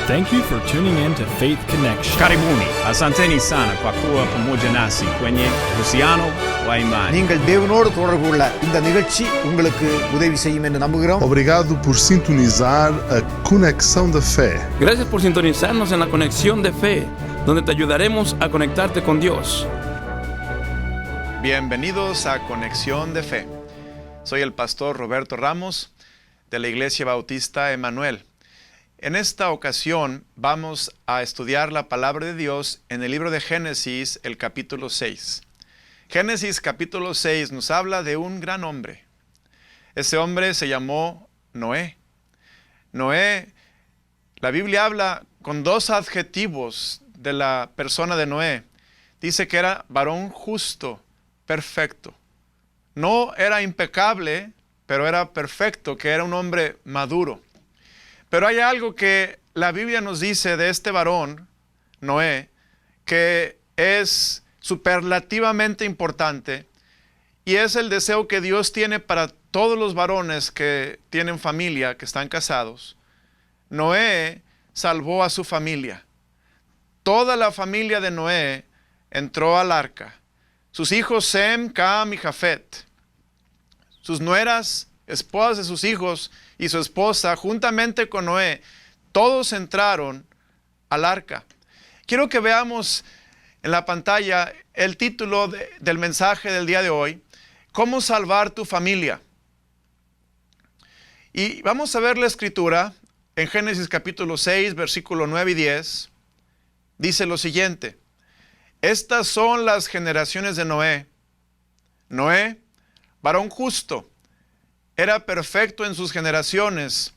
Thank you for tuning in to Faith Connection. Karibuni, asanteni sana kwa kuwa pamoja nasi kwenye uhusiano wa imani. நீங்கள் தேவனோடு தொடர்பு கொள்ள இந்த நிகழ்ச்சி உங்களுக்கு உதவி செய்யும் என்று நம்புகிறோம். Obrigado por sintonizar a Conexão da Fé. Gracias por sintonizarnos en la Conexión de Fe, donde te ayudaremos a conectarte con Dios. Bienvenidos a Conexión de Fe. Soy el pastor Roberto Ramos de la Iglesia Bautista Emanuel. En esta ocasión vamos a estudiar la palabra de Dios en el libro de Génesis, el capítulo 6. Génesis capítulo 6 nos habla de un gran hombre. Ese hombre se llamó Noé. Noé, la Biblia habla con dos adjetivos de la persona de Noé. Dice que era varón justo, perfecto. No era impecable, pero era perfecto, que era un hombre maduro. Pero hay algo que la Biblia nos dice de este varón, Noé, que es superlativamente importante, y es el deseo que Dios tiene para todos los varones que tienen familia, que están casados. Noé salvó a su familia. Toda la familia de Noé entró al arca. Sus hijos Sem, Cam y Jafet. Sus nueras, esposas de sus hijos y su esposa, juntamente con Noé, todos entraron al arca. Quiero que veamos en la pantalla el título del mensaje del día de hoy: ¿Cómo salvar tu familia? Y vamos a ver la escritura en Génesis capítulo 6, versículo 9 y 10. Dice lo siguiente: Estas son las generaciones de Noé. Noé, varón justo, era perfecto en sus generaciones.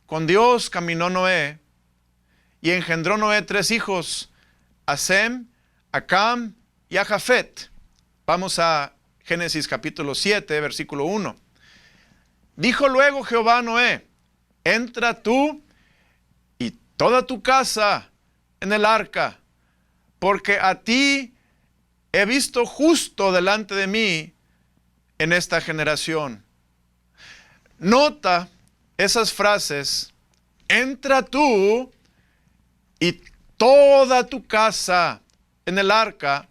Con Dios caminó Noé, y engendró Noé 3 hijos, a Sem, a Cam y a Jafet. Vamos a Génesis capítulo 7, versículo 1. Dijo luego Jehová a Noé: Entra tú y toda tu casa en el arca, porque a ti he visto justo delante de mí en esta generación. Nota esas frases: entra tú y toda tu casa en el arca,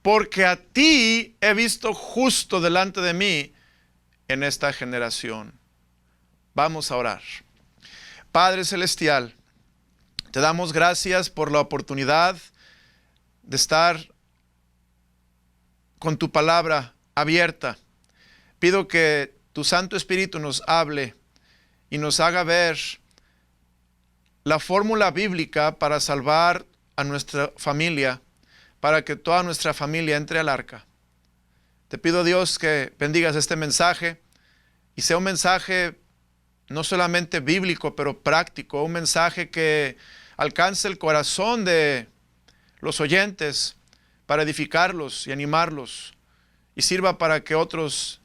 porque a ti he visto justo delante de mí en esta generación. Vamos a orar. Padre Celestial, te damos gracias por la oportunidad de estar con tu palabra abierta. Pido que tu Santo Espíritu nos hable y nos haga ver la fórmula bíblica para salvar a nuestra familia, para que toda nuestra familia entre al arca. Te pido, Dios, que bendigas este mensaje y sea un mensaje no solamente bíblico, pero práctico, un mensaje que alcance el corazón de los oyentes para edificarlos y animarlos, y sirva para que otros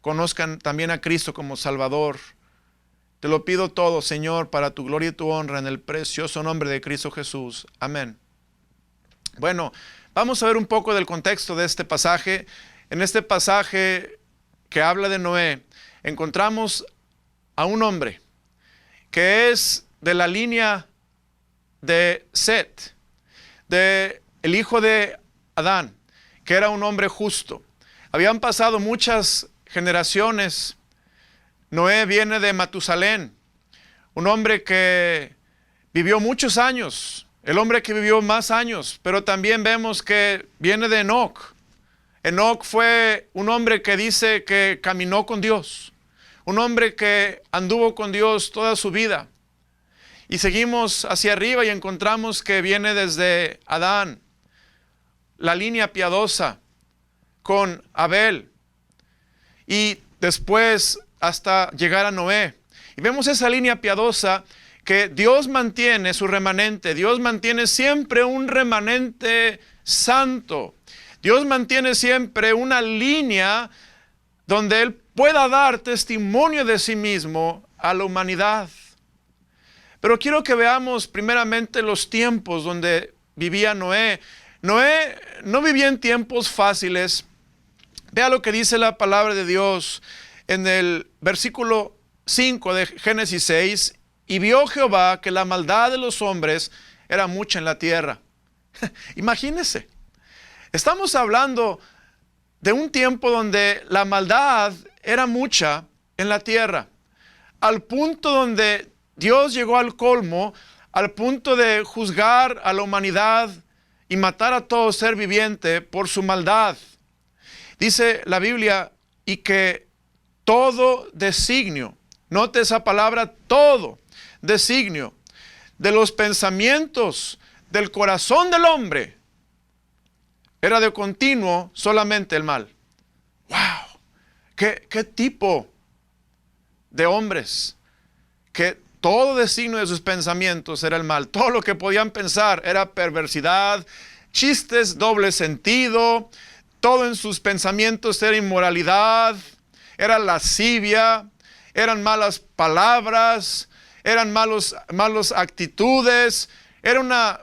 conozcan también a Cristo como Salvador. Te lo pido todo, Señor, para tu gloria y tu honra, en el precioso nombre de Cristo Jesús. Amén. Bueno, vamos a ver un poco del contexto de este pasaje. En este pasaje que habla de Noé, encontramos a un hombre que es de la línea de Set, de el hijo de Adán, que era un hombre justo. Habían pasado muchas generaciones. Noé viene de Matusalén, un hombre que vivió muchos años, el hombre que vivió más años, pero también vemos que viene de Enoc. Enoc fue un hombre que dice que caminó con Dios, un hombre que anduvo con Dios toda su vida. Y seguimos hacia arriba y encontramos que viene desde Adán, la línea piadosa, con Abel, y después hasta llegar a Noé. Y vemos esa línea piadosa que Dios mantiene su remanente. Dios mantiene siempre un remanente santo. Dios mantiene siempre una línea donde Él pueda dar testimonio de sí mismo a la humanidad. Pero quiero que veamos primeramente los tiempos donde vivía Noé. Noé no vivía en tiempos fáciles. Vea lo que dice la palabra de Dios en el versículo 5 de Génesis 6 y vio Jehová que la maldad de los hombres era mucha en la tierra. Imagínense, estamos hablando de un tiempo donde la maldad era mucha en la tierra, al punto donde Dios llegó al colmo, al punto de juzgar a la humanidad y matar a todo ser viviente por su maldad. Dice la Biblia, y que todo designio, note esa palabra, todo designio de los pensamientos del corazón del hombre era de continuo solamente el mal. ¡Wow! ¿Qué tipo de hombres? Que todo designio de sus pensamientos era el mal. Todo lo que podían pensar era perversidad, chistes, doble sentido. Todo en sus pensamientos era inmoralidad, era lascivia, eran malas palabras, eran malos actitudes. Era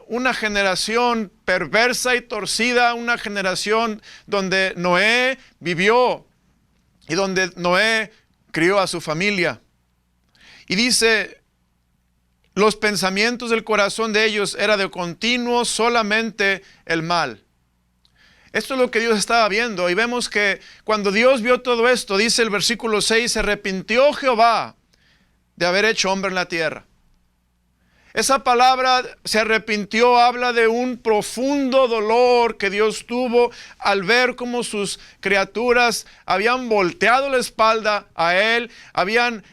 una generación perversa y torcida, una generación donde Noé vivió y donde Noé crió a su familia. Y dice, los pensamientos del corazón de ellos era de continuo solamente el mal. Esto es lo que Dios estaba viendo, y vemos que cuando Dios vio todo esto, dice el versículo 6, se arrepintió Jehová de haber hecho hombre en la tierra. Esa palabra, se arrepintió, habla de un profundo dolor que Dios tuvo al ver cómo sus criaturas habían volteado la espalda a Él, habían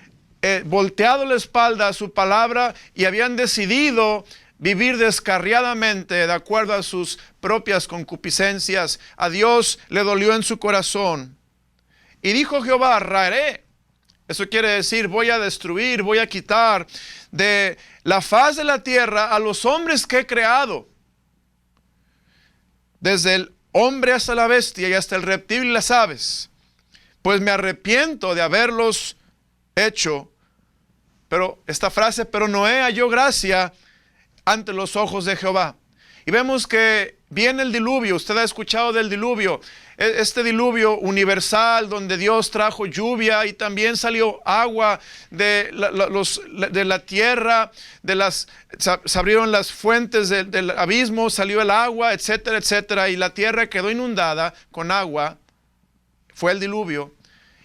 volteado la espalda a su palabra y habían decidido vivir descarriadamente de acuerdo a sus propias concupiscencias. A Dios le dolió en su corazón. Y dijo Jehová, raeré. Eso quiere decir, voy a destruir, voy a quitar de la faz de la tierra a los hombres que he creado. Desde el hombre hasta la bestia y hasta el reptil y las aves. Pues me arrepiento de haberlos hecho. Pero esta frase, pero Noé halló gracia ante los ojos de Jehová. Y vemos que viene el diluvio. Usted ha escuchado del diluvio. Este diluvio universal donde Dios trajo lluvia y también salió agua de la tierra, se abrieron las fuentes del abismo, salió el agua, etcétera, etcétera. Y la tierra quedó inundada con agua. Fue el diluvio.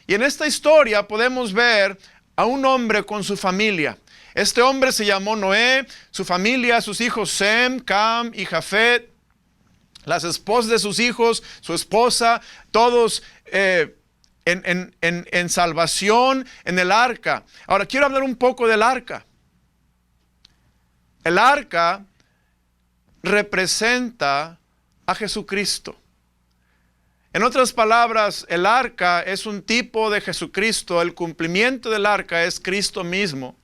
Y en esta historia podemos ver a un hombre con su familia. Este hombre se llamó Noé, su familia, sus hijos Sem, Cam y Jafet, las esposas de sus hijos, su esposa, todos en salvación en el arca. Ahora quiero hablar un poco del arca. El arca representa a Jesucristo. En otras palabras, el arca es un tipo de Jesucristo. El cumplimiento del arca es Cristo mismo.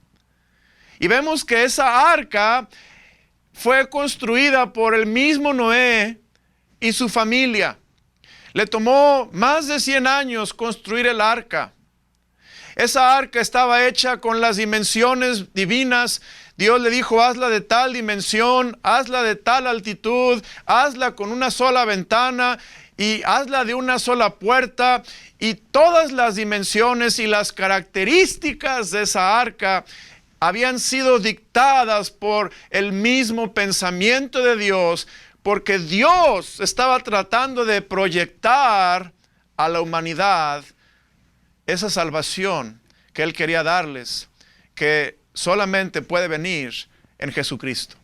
Y vemos que esa arca fue construida por el mismo Noé y su familia. Le tomó más de 100 años construir el arca. Esa arca estaba hecha con las dimensiones divinas. Dios le dijo, hazla de tal dimensión, hazla de tal altitud, hazla con una sola ventana y hazla de una sola puerta. Y todas las dimensiones y las características de esa arca habían sido dictadas por el mismo pensamiento de Dios, porque Dios estaba tratando de proyectar a la humanidad esa salvación que Él quería darles, que solamente puede venir en Jesucristo.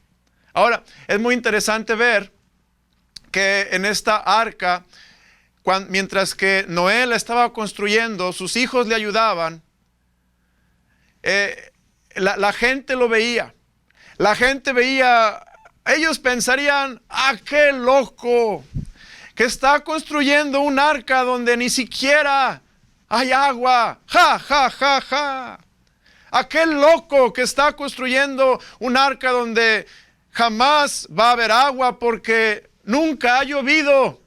Ahora, es muy interesante ver que en esta arca, mientras que Noé la estaba construyendo, sus hijos le ayudaban, la gente lo veía. La gente veía, ellos pensarían, qué loco, que está construyendo un arca donde ni siquiera hay agua. Ja, ja, ja, ja. Aquel loco que está construyendo un arca donde jamás va a haber agua porque nunca ha llovido.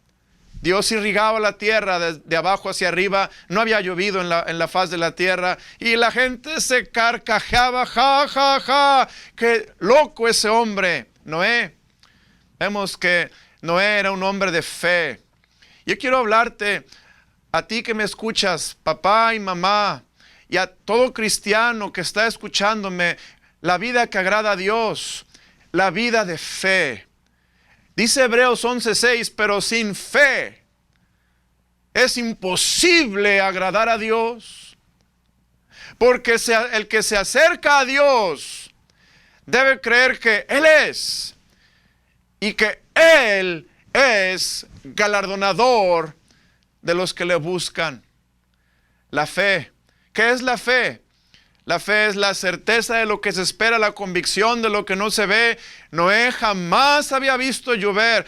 Dios irrigaba la tierra de abajo hacia arriba, no había llovido en la faz de la tierra y la gente se carcajeaba, ja, ja, ja, qué loco ese hombre, Noé. Vemos que Noé era un hombre de fe. Yo quiero hablarte a ti que me escuchas, papá y mamá, y a todo cristiano que está escuchándome. la vida que agrada a Dios, la vida de fe. Dice Hebreos 11:6, pero sin fe es imposible agradar a Dios. Porque el que se acerca a Dios debe creer que Él es y que Él es galardonador de los que le buscan. La fe. ¿Qué es la fe? La fe es la certeza de lo que se espera, la convicción de lo que no se ve. Noé jamás había visto llover.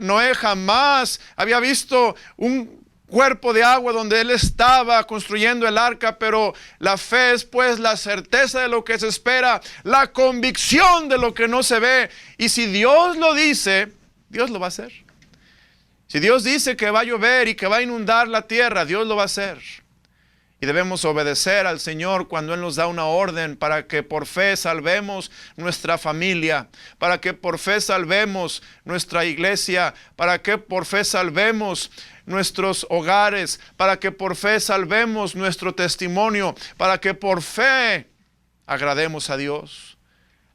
Noé jamás había visto un cuerpo de agua donde él estaba construyendo el arca, pero la fe es pues la certeza de lo que se espera, la convicción de lo que no se ve. Y si Dios lo dice, Dios lo va a hacer. Si Dios dice que va a llover y que va a inundar la tierra, Dios lo va a hacer. Y debemos obedecer al Señor cuando Él nos da una orden para que por fe salvemos nuestra familia, para que por fe salvemos nuestra iglesia, para que por fe salvemos nuestros hogares, para que por fe salvemos nuestro testimonio, para que por fe agrademos a Dios.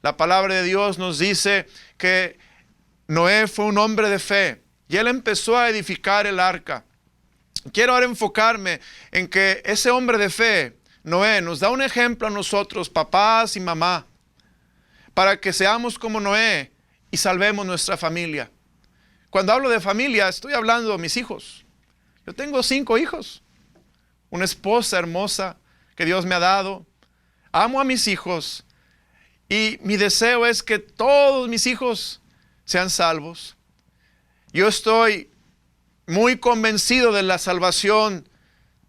La palabra de Dios nos dice que Noé fue un hombre de fe y él empezó a edificar el arca. Quiero ahora enfocarme en que ese hombre de fe, Noé, nos da un ejemplo a nosotros, papás y mamá, para que seamos como Noé y salvemos nuestra familia. Cuando hablo de familia, estoy hablando de mis hijos. Yo tengo 5 hijos, una esposa hermosa que Dios me ha dado. Amo a mis hijos y mi deseo es que todos mis hijos sean salvos. Yo estoy muy convencido de la salvación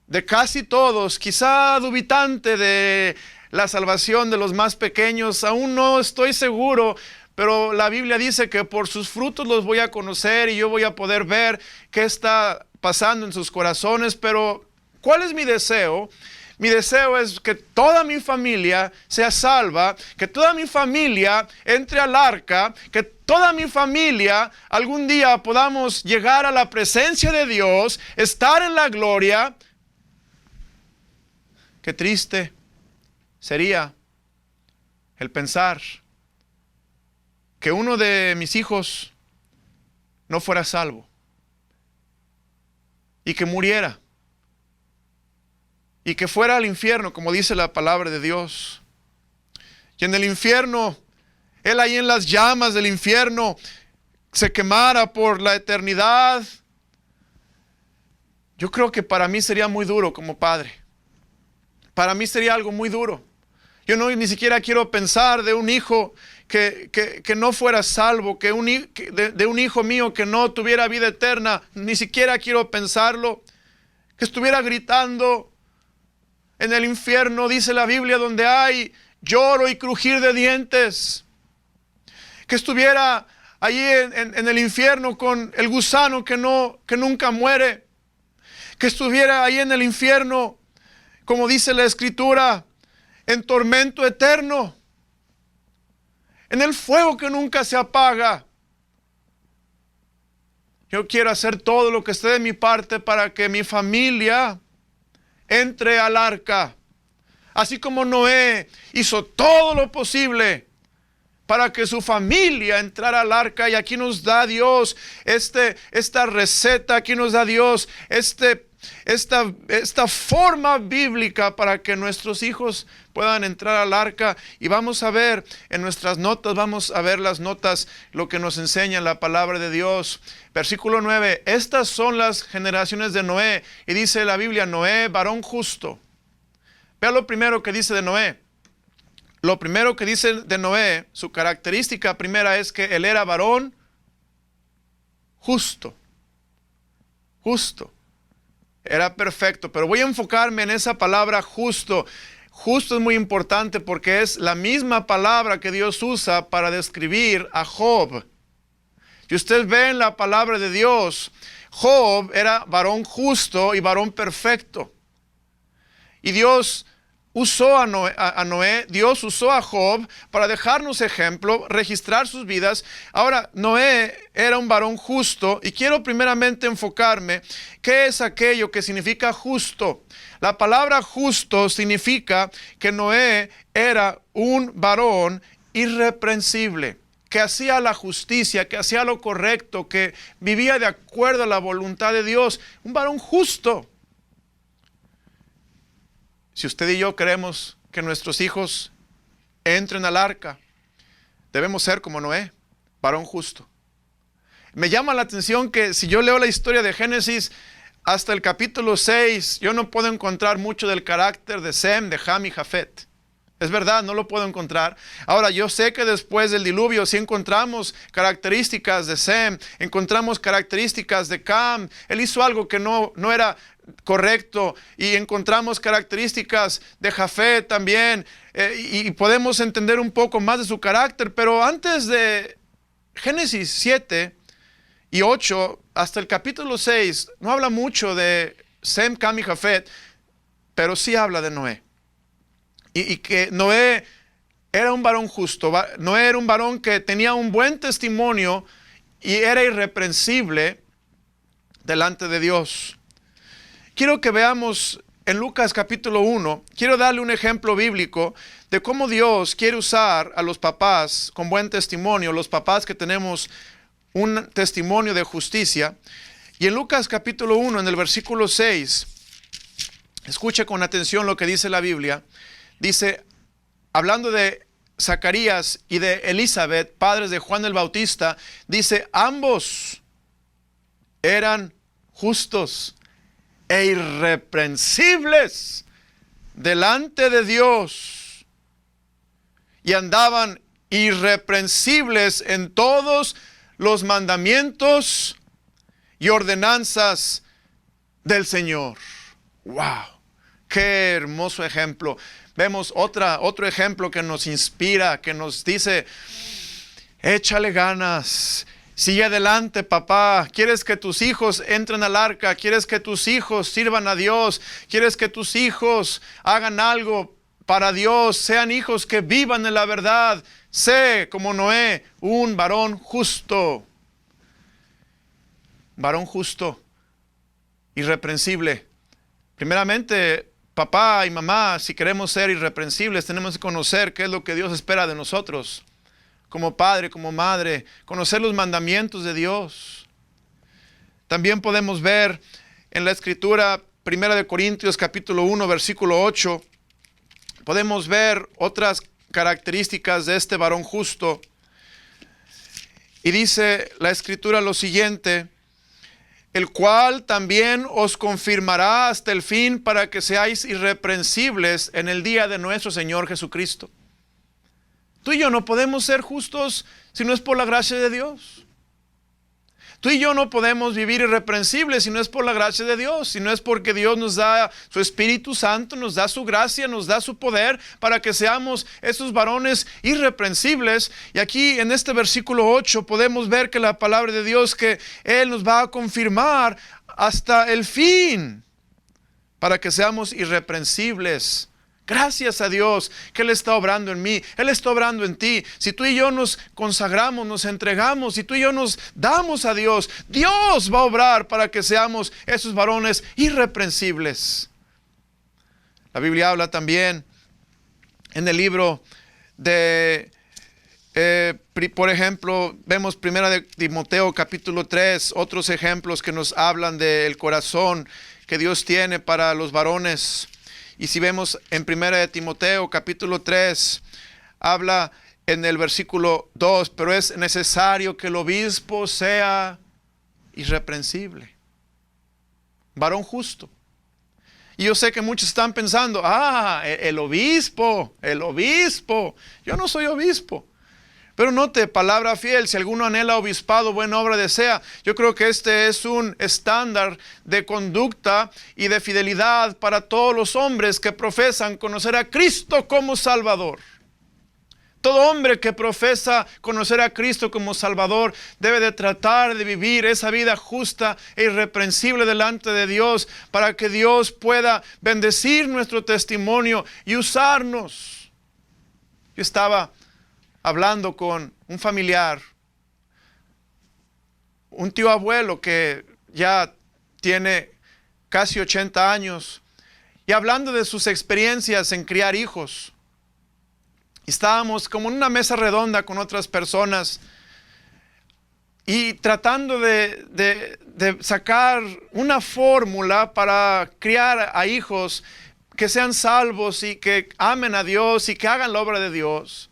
de casi todos, quizá dubitante de la salvación de los más pequeños, aún no estoy seguro, pero la Biblia dice que por sus frutos los voy a conocer y yo voy a poder ver qué está pasando en sus corazones. Pero ¿cuál es mi deseo? Mi deseo es que toda mi familia sea salva, que toda mi familia entre al arca, que toda mi familia algún día podamos llegar a la presencia de Dios, estar en la gloria. Qué triste sería el pensar que uno de mis hijos no fuera salvo y que muriera. Y que fuera al infierno, como dice la palabra de Dios. Y en el infierno, él ahí en las llamas del infierno, se quemara por la eternidad. Yo creo que para mí sería muy duro como padre. Para mí sería algo muy duro. Yo ni siquiera quiero pensar de un hijo que no fuera salvo, de un hijo mío que no tuviera vida eterna. Ni siquiera quiero pensarlo. Que estuviera gritando en el infierno, dice la Biblia, donde hay lloro y crujir de dientes. Que estuviera allí en el infierno con el gusano que nunca muere. Que estuviera ahí en el infierno, como dice la Escritura, en tormento eterno. En el fuego que nunca se apaga. Yo quiero hacer todo lo que esté de mi parte para que mi familia entre al arca, así como Noé hizo todo lo posible para que su familia entrara al arca. Y aquí nos da Dios esta receta, aquí nos da Dios esta forma bíblica para que nuestros hijos puedan entrar al arca. Y vamos a ver en nuestras notas, vamos a ver las notas, lo que nos enseña la palabra de Dios. Versículo 9, estas son las generaciones de Noé. Y dice la Biblia, Noé, varón justo. Vea lo primero que dice de Noé. Lo primero que dice de Noé, su característica primera es que él era varón justo. Justo. Era perfecto, pero voy a enfocarme en esa palabra justo. Justo es muy importante porque es la misma palabra que Dios usa para describir a Job. Y usted ve en la palabra de Dios, Job era varón justo y varón perfecto. Y Dios usó a Noé, Dios usó a Job para dejarnos ejemplo, registrar sus vidas. Ahora, Noé era un varón justo y quiero primeramente enfocarme, ¿qué es aquello que significa justo? La palabra justo significa que Noé era un varón irreprensible, que hacía la justicia, que hacía lo correcto, que vivía de acuerdo a la voluntad de Dios, un varón justo. Si usted y yo queremos que nuestros hijos entren al arca, debemos ser como Noé, varón justo. Me llama la atención que si yo leo la historia de Génesis hasta el capítulo 6, yo no puedo encontrar mucho del carácter de Sem, de Ham y Jafet. Es verdad, no lo puedo encontrar. Ahora, yo sé que después del diluvio sí encontramos características de Sem, encontramos características de Cam. Él hizo algo que no era correcto, y encontramos características de Jafet también, y podemos entender un poco más de su carácter. Pero antes de Génesis 7 y 8 hasta el capítulo 6 no habla mucho de Sem, Cam y Jafet, pero sí habla de Noé, y que Noé era un varón justo. Noé era un varón que tenía un buen testimonio y era irreprensible delante de Dios. Quiero que veamos en Lucas capítulo 1, quiero darle un ejemplo bíblico de cómo Dios quiere usar a los papás con buen testimonio, los papás que tenemos un testimonio de justicia. Y en Lucas capítulo 1, en el versículo 6, escuche con atención lo que dice la Biblia. Dice, hablando de Zacarías y de Elizabeth, padres de Juan el Bautista, dice, ambos eran justos e irreprensibles delante de Dios, y andaban irreprensibles en todos los mandamientos y ordenanzas del Señor. ¡Wow! ¡Qué hermoso ejemplo! Vemos otro ejemplo que nos inspira, que nos dice, échale ganas. Sigue adelante, papá. ¿Quieres que tus hijos entren al arca? ¿Quieres que tus hijos sirvan a Dios? ¿Quieres que tus hijos hagan algo para Dios? Sean hijos que vivan en la verdad. Sé, como Noé, un varón justo. Varón justo, irreprensible. Primeramente, papá y mamá, si queremos ser irreprensibles, tenemos que conocer qué es lo que Dios espera de nosotros. Como padre, como madre, conocer los mandamientos de Dios. También podemos ver en la Escritura, 1 Corintios capítulo 1, versículo 8, podemos ver otras características de este varón justo. Y dice la Escritura lo siguiente, el cual también os confirmará hasta el fin para que seáis irreprensibles en el día de nuestro Señor Jesucristo. Tú y yo no podemos ser justos si no es por la gracia de Dios. Tú y yo no podemos vivir irreprensibles si no es por la gracia de Dios, si no es porque Dios nos da su Espíritu Santo, nos da su gracia, nos da su poder para que seamos esos varones irreprensibles. Y aquí en este versículo 8 podemos ver que la palabra de Dios, que Él nos va a confirmar hasta el fin para que seamos irreprensibles. Gracias a Dios que Él está obrando en mí, Él está obrando en ti. Si tú y yo nos consagramos, nos entregamos, si tú y yo nos damos a Dios, Dios va a obrar para que seamos esos varones irreprensibles. La Biblia habla también en el libro de, por ejemplo, vemos 1 de Timoteo capítulo 3, otros ejemplos que nos hablan del corazón que Dios tiene para los varones. Y si vemos en 1 de Timoteo capítulo 3, habla en el versículo 2, pero es necesario que el obispo sea irreprensible, varón justo. Y yo sé que muchos están pensando, el obispo, yo no soy obispo. Pero note, palabra fiel, si alguno anhela obispado, buena obra desea. Yo creo que este es un estándar de conducta y de fidelidad para todos los hombres que profesan conocer a Cristo como Salvador. Todo hombre que profesa conocer a Cristo como Salvador debe de tratar de vivir esa vida justa e irreprensible delante de Dios para que Dios pueda bendecir nuestro testimonio y usarnos. Yo estaba hablando con un familiar, un tío abuelo que ya tiene casi 80 años, y hablando de sus experiencias en criar hijos. Estábamos como en una mesa redonda con otras personas y tratando de sacar una fórmula para criar a hijos que sean salvos y que amen a Dios y que hagan la obra de Dios.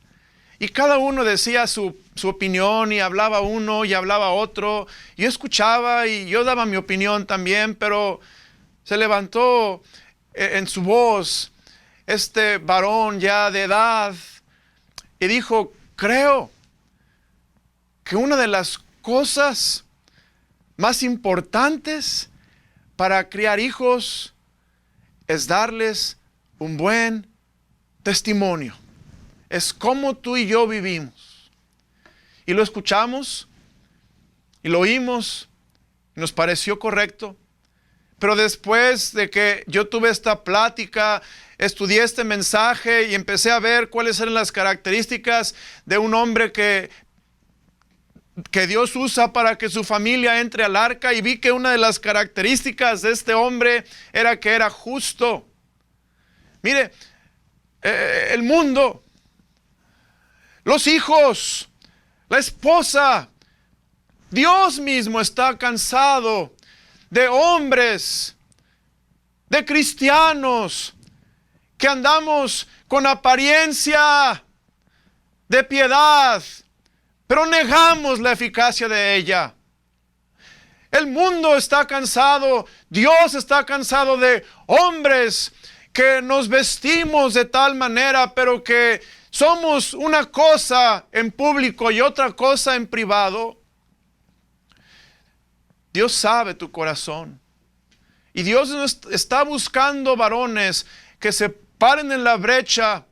Y cada uno decía su opinión, y hablaba uno y hablaba otro. Yo escuchaba y yo daba mi opinión también, pero se levantó en su voz este varón ya de edad y dijo: creo que una de las cosas más importantes para criar hijos es darles un buen testimonio. Es como tú y yo vivimos. Y lo escuchamos y lo oímos, y nos pareció correcto. Pero después de que yo tuve esta plática, estudié este mensaje y empecé a ver cuáles eran las características de un hombre que Dios usa para que su familia entre al arca, y vi que una de las características de este hombre era que era justo. Mire, el mundo, los hijos, la esposa, Dios mismo está cansado de hombres, de cristianos, que andamos con apariencia de piedad, pero negamos la eficacia de ella. El mundo está cansado, Dios está cansado de hombres que nos vestimos de tal manera, pero que somos una cosa en público y otra cosa en privado. Dios sabe tu corazón. Y Dios está buscando varones que se paren en la brecha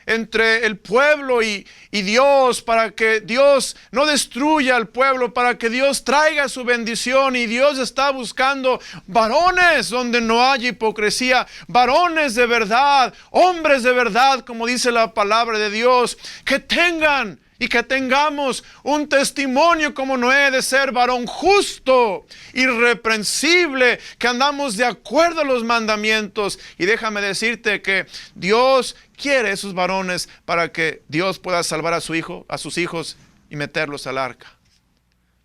entre el pueblo y Dios, para que Dios no destruya al pueblo, para que Dios traiga su bendición. Y Dios está buscando varones donde no haya hipocresía, varones de verdad, hombres de verdad, como dice la palabra de Dios, que tengan y que tengamos un testimonio como Noé, de ser varón justo, irreprensible, que andamos de acuerdo a los mandamientos. Y déjame decirte que Dios quiere esos varones para que Dios pueda salvar a sus hijos y meterlos al arca.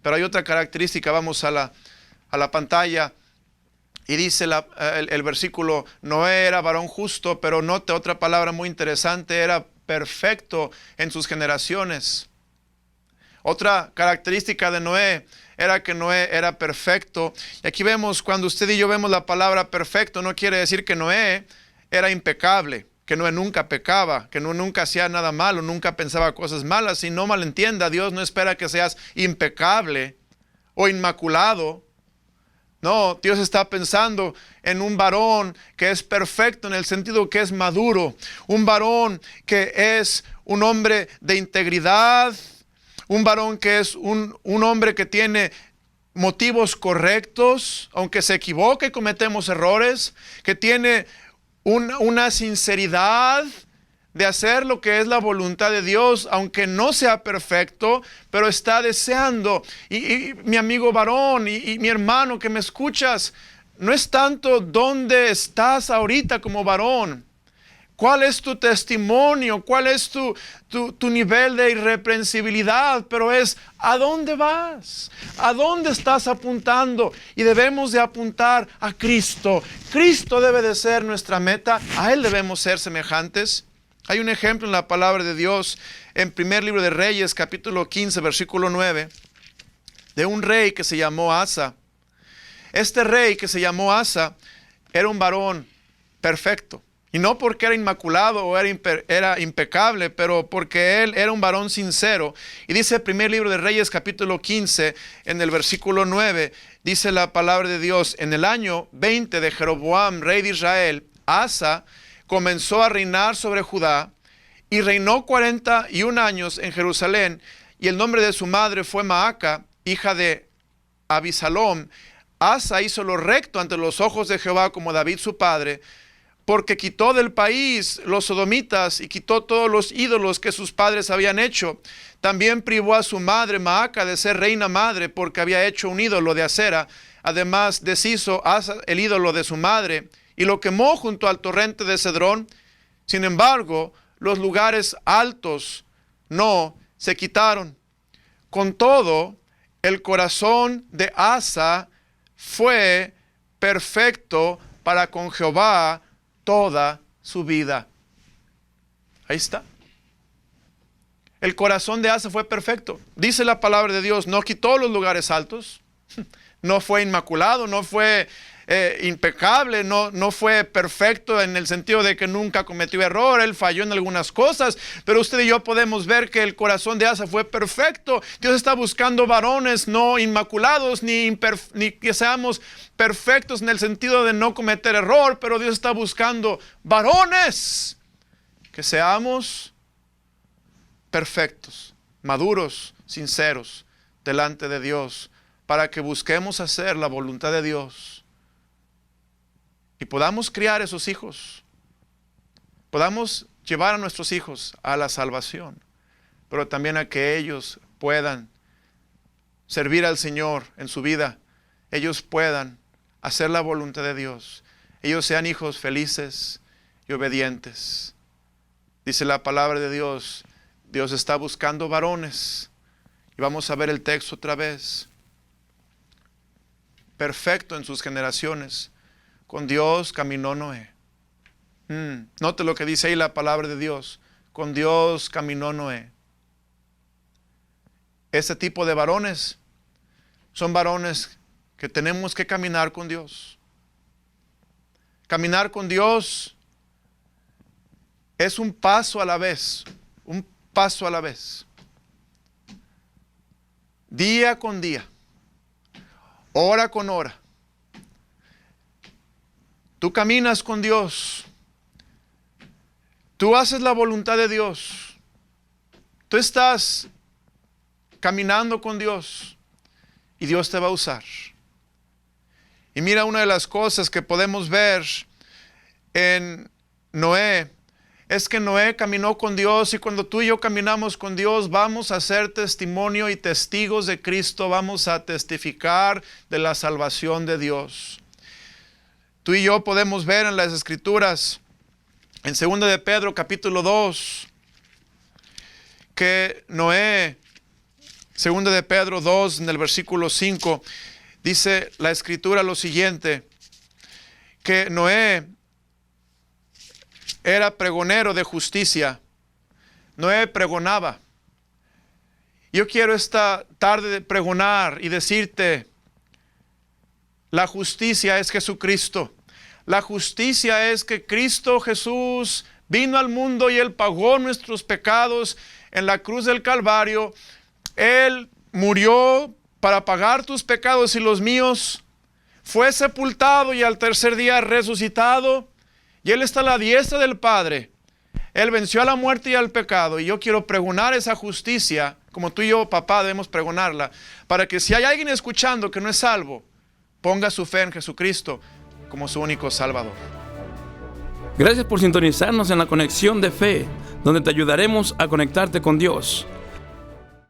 Pero hay otra característica. Vamos a la pantalla. Y dice el versículo: Noé era varón justo, pero note otra palabra muy interesante: era perfecto en sus generaciones. Otra característica de Noé era que Noé era perfecto. Y aquí vemos, cuando usted y yo vemos la palabra perfecto, no quiere decir que Noé era impecable, que Noé nunca pecaba, que Noé nunca hacía nada malo, nunca pensaba cosas malas. Y no malentienda, Dios no espera que seas impecable o inmaculado. No, Dios está pensando en un varón que es perfecto en el sentido que es maduro, un varón que es un hombre de integridad, un varón que es un hombre que tiene motivos correctos, aunque se equivoque y cometemos errores, que tiene una sinceridad de hacer lo que es la voluntad de Dios, aunque no sea perfecto, pero está deseando. Y mi amigo varón y mi hermano que me escuchas, no es tanto dónde estás ahorita como varón, cuál es tu testimonio, cuál es tu nivel de irreprensibilidad, pero es a dónde vas, a dónde estás apuntando. Y debemos de apuntar a Cristo. Cristo debe de ser nuestra meta, a Él debemos ser semejantes. Hay un ejemplo en la palabra de Dios, en primer libro de Reyes, capítulo 15, versículo 9, de un rey que se llamó Asa. Este rey que se llamó Asa era un varón perfecto. Y no porque era inmaculado o era impecable, pero porque él era un varón sincero. Y dice el primer libro de Reyes, capítulo 15, en el versículo 9, dice la palabra de Dios: en el año 20 de Jeroboam, rey de Israel, Asa comenzó a reinar sobre Judá, y reinó 41 años en Jerusalén, y el nombre de su madre fue Maaca, hija de Abisalom. Asa hizo lo recto ante los ojos de Jehová como David su padre, porque quitó del país los sodomitas y quitó todos los ídolos que sus padres habían hecho. También privó a su madre Maaca de ser reina madre, porque había hecho un ídolo de acera. Además deshizo Asa el ídolo de su madre y lo quemó junto al torrente de Cedrón. Sin embargo, los lugares altos no se quitaron. Con todo, el corazón de Asa fue perfecto para con Jehová toda su vida. Ahí está. El corazón de Asa fue perfecto. Dice la palabra de Dios, no quitó los lugares altos, no fue inmaculado, no fue impecable, no fue perfecto en el sentido de que nunca cometió error, él falló en algunas cosas, pero usted y yo podemos ver que el corazón de Asa fue perfecto. Dios está buscando varones no inmaculados, ni que seamos perfectos en el sentido de no cometer error, pero Dios está buscando varones que seamos perfectos, maduros, sinceros delante de Dios, para que busquemos hacer la voluntad de Dios y podamos criar esos hijos, podamos llevar a nuestros hijos a la salvación, pero también a que ellos puedan servir al Señor en su vida, ellos puedan hacer la voluntad de Dios, ellos sean hijos felices y obedientes. Dice la palabra de Dios, Dios está buscando varones, y vamos a ver el texto otra vez. Perfecto en sus generaciones. Con Dios caminó Noé. Note lo que dice ahí la palabra de Dios. Con Dios caminó Noé. Ese tipo de varones son varones que tenemos que caminar con Dios. Caminar con Dios es un paso a la vez. Un paso a la vez. Día con día. Hora con hora. Tú caminas con Dios. Tú haces la voluntad de Dios. Tú estás caminando con Dios y Dios te va a usar. Y mira, una de las cosas que podemos ver en Noé es que Noé caminó con Dios, y cuando tú y yo caminamos con Dios vamos a ser testimonio y testigos de Cristo, vamos a testificar de la salvación de Dios. Tú y yo podemos ver en las Escrituras, en 2 de Pedro capítulo 2, que Noé, 2 de Pedro 2, en el versículo 5, dice la Escritura lo siguiente, que Noé era pregonero de justicia. Noé pregonaba. Yo quiero esta tarde pregonar y decirte, la justicia es Jesucristo. La justicia es que Cristo Jesús vino al mundo y Él pagó nuestros pecados en la cruz del Calvario. Él murió para pagar tus pecados y los míos. Fue sepultado y al tercer día resucitado. Y Él está a la diestra del Padre. Él venció a la muerte y al pecado. Y yo quiero pregonar esa justicia, como tú y yo, papá, debemos pregonarla, para que si hay alguien escuchando que no es salvo, ponga su fe en Jesucristo como su único Salvador. Gracias por sintonizarnos en la Conexión de Fe, donde te ayudaremos a conectarte con Dios.